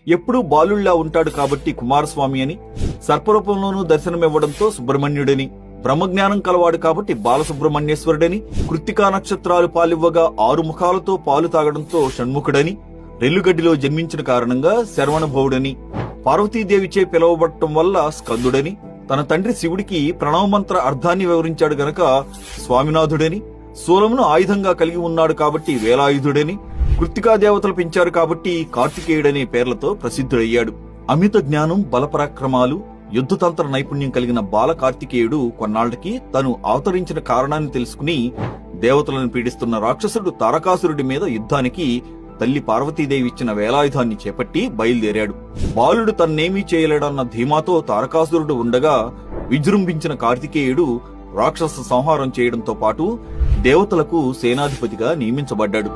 ఎప్పుడూ బాలుళ్లా ఉంటాడు కాబట్టి కుమారస్వామి అని, సర్పరూపంలోనూ దర్శనమివ్వడంతో సుబ్రహ్మణ్యుడని, బ్రహ్మజ్ఞానం కలవాడు కాబట్టి బాలసుబ్రహ్మణ్యేశ్వరుడని, కృత్తికా నక్షత్రాలు పాలివ్వగా 6 ముఖాలతో పాలు తాగడంతో షణ్ముఖుడని, రెల్లుగడ్డిలో జన్మించిన కారణంగా శరవణభవుడని, పార్వతీదేవిచే పిలువబడటం వల్ల స్కందుడని, తన తండ్రి శివుడికి ప్రణవమంత్ర అర్థాన్ని వివరించాడు గనక స్వామినాథుడని, శూలమును ఆయుధంగా కలిగి ఉన్నాడు కాబట్టి వేలాయుధుడని, కృత్తికా దేవతలు పెంచారు కాబట్టి కార్తికేయుడనే పేర్లతో ప్రసిద్ధుడయ్యాడు. అమిత జ్ఞానం, బలపరాక్రమాలు, యుద్ధతంత్ర నైపుణ్యం కలిగిన బాల కార్తికేయుడు కొన్నాళ్లకి తను అవతరించిన కారణాన్ని తెలుసుకుని దేవతలను పీడిస్తున్న రాక్షసుడు తారకాసురుడి మీద యుద్ధానికి తల్లి పార్వతీదేవి ఇచ్చిన వేలాయుధాన్ని చేపట్టి బయలుదేరాడు. బాలుడు తన్నేమీ చేయలేడన్న ధీమాతో తారకాసురుడు ఉండగా విజృంభించిన కార్తికేయుడు రాక్షస సంహారం చేయడంతో పాటు దేవతలకు సేనాధిపతిగా నియమించబడ్డాడు.